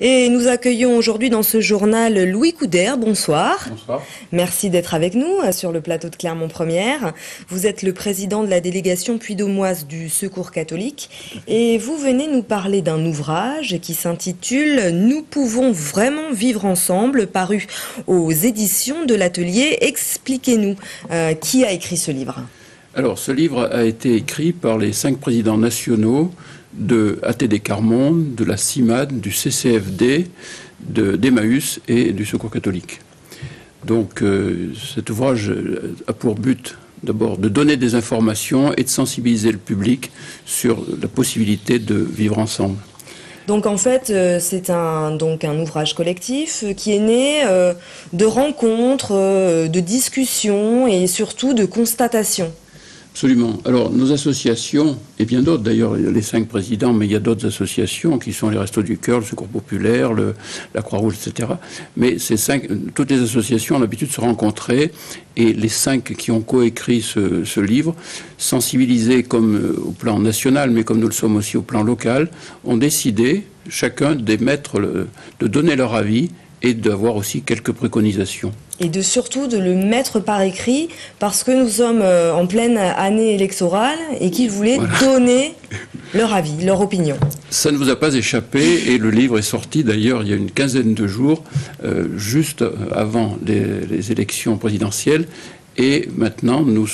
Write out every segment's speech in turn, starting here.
Et nous accueillons aujourd'hui dans ce journal Louis Coudert. Bonsoir. Bonsoir. Merci d'être avec nous sur le plateau de Clermont Première. Vous êtes le président de la délégation puy-de-Dômoise du Secours catholique et vous venez nous parler d'un ouvrage qui s'intitule « Nous pouvons vraiment vivre ensemble » paru aux éditions de l'Atelier. Expliquez-nous qui a écrit ce livre. Alors, ce livre a été écrit par les 5 présidents nationaux de ATD Carmonde, de la CIMAD, du CCFD, d'Emmaüs et du Secours catholique. Donc, cet ouvrage a pour but d'abord de donner des informations et de sensibiliser le public sur la possibilité de vivre ensemble. Donc en fait, c'est un ouvrage collectif qui est né de rencontres, de discussions et surtout de constatations. Absolument. Alors, nos associations, et bien d'autres d'ailleurs, les 5 présidents, mais il y a d'autres associations qui sont les Restos du Cœur, le Secours populaire, la Croix-Rouge, etc. Mais toutes les associations ont l'habitude de se rencontrer et les 5 qui ont coécrit ce livre, sensibilisés comme au plan national, mais comme nous le sommes aussi au plan local, ont décidé, chacun d'émettre, de donner leur avis et d'avoir aussi quelques préconisations. Et surtout de le mettre par écrit, parce que nous sommes en pleine année électorale et qu'ils voulaient donner leur avis, leur opinion. Ça ne vous a pas échappé et le livre est sorti d'ailleurs il y a une quinzaine de jours, juste avant les élections présidentielles. Et maintenant, nous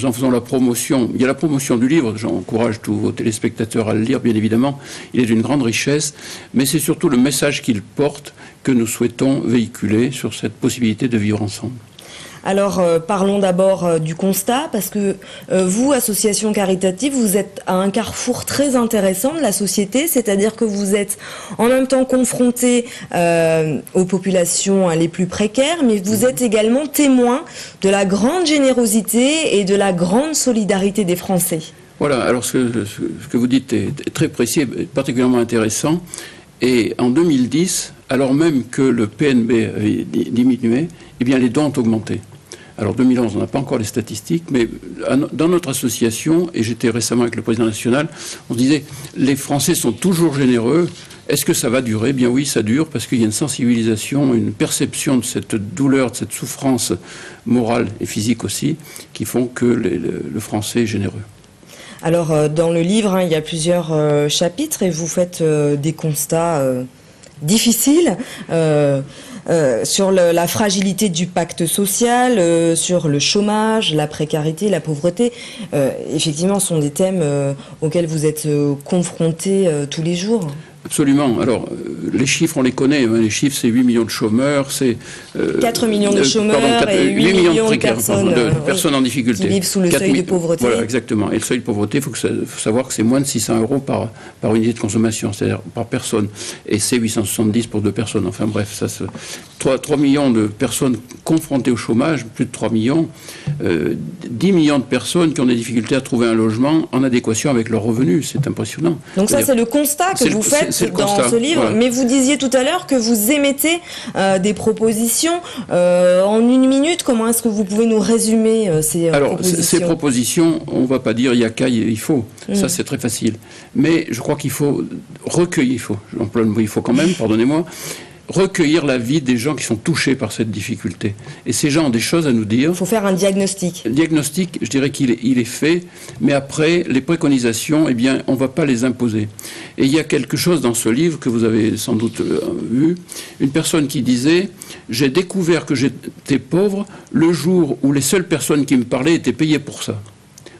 en faisons la promotion. Il y a la promotion du livre, j'encourage tous vos téléspectateurs à le lire, bien évidemment. Il est d'une grande richesse, mais c'est surtout le message qu'il porte que nous souhaitons véhiculer sur cette possibilité de vivre ensemble. Alors, parlons d'abord du constat, parce que vous, association caritative, vous êtes à un carrefour très intéressant de la société, c'est-à-dire que vous êtes en même temps confronté aux populations les plus précaires, mais vous êtes également témoin de la grande générosité et de la grande solidarité des Français. Voilà, alors ce que vous dites est très précis et particulièrement intéressant. Et en 2010, alors même que le PNB avait diminué, eh bien les dons ont augmenté. Alors 2011, on n'a pas encore les statistiques, mais dans notre association, et j'étais récemment avec le président national, on se disait, les Français sont toujours généreux, est-ce que ça va durer? Eh bien oui, ça dure, parce qu'il y a une sensibilisation, une perception de cette douleur, de cette souffrance morale et physique aussi, qui font que le Français est généreux. Alors, dans le livre, il y a plusieurs chapitres et vous faites des constats difficiles sur la fragilité du pacte social, sur le chômage, la précarité, la pauvreté. Effectivement, ce sont des thèmes auxquels vous êtes confrontés tous les jours. Absolument. Alors, les chiffres, on les connaît. Hein. Les chiffres, c'est 8 millions de chômeurs, c'est... 4 millions de chômeurs et 8 millions de personnes en difficulté. Qui vivent sous le seuil de pauvreté. Voilà, exactement. Et le seuil de pauvreté, il faut savoir que c'est moins de 600 € par unité de consommation, c'est-à-dire par personne. Et c'est 870 pour 2 personnes. Enfin bref, ça 3 millions de personnes confrontées au chômage, plus de 3 millions. 10 millions de personnes qui ont des difficultés à trouver un logement en adéquation avec leurs revenus. C'est impressionnant. Donc ça, c'est le constat que vous faites dans ce livre, voilà. Mais vous disiez tout à l'heure que vous émettez des propositions. En 1 minute, comment est-ce que vous pouvez nous résumer ces propositions? Alors, ces propositions, on ne va pas dire il y a qu'à, il faut. Ça, c'est très facile. Mais je crois qu'il faut recueillir, j'emploie le mot il faut quand même, pardonnez-moi, recueillir l'avis des gens qui sont touchés par cette difficulté. Et ces gens ont des choses à nous dire. Il faut faire un diagnostic. Le diagnostic, je dirais qu'il est fait, mais après, les préconisations, eh bien, on ne va pas les imposer. Et il y a quelque chose dans ce livre que vous avez sans doute vu, une personne qui disait « J'ai découvert que j'étais pauvre le jour où les seules personnes qui me parlaient étaient payées pour ça ».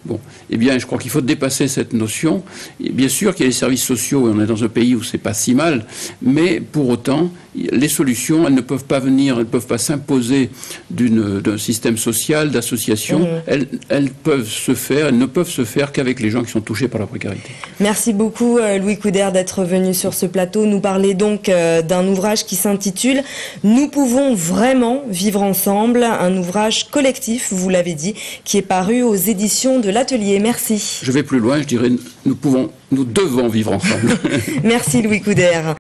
Bon, eh bien, je crois qu'il faut dépasser cette notion. Et bien sûr qu'il y a les services sociaux, et on est dans un pays où c'est pas si mal, mais pour autant, les solutions, elles ne peuvent pas venir, elles ne peuvent pas s'imposer d'un système social, d'association. Elles peuvent se faire, elles ne peuvent se faire qu'avec les gens qui sont touchés par la précarité. Merci beaucoup, Louis Coudert, d'être venu sur ce plateau nous parler donc d'un ouvrage qui s'intitule « Nous pouvons vraiment vivre ensemble », un ouvrage collectif, vous l'avez dit, qui est paru aux éditions de l'Atelier. Merci. Je vais plus loin, je dirais nous devons vivre ensemble. Merci Louis Coudert.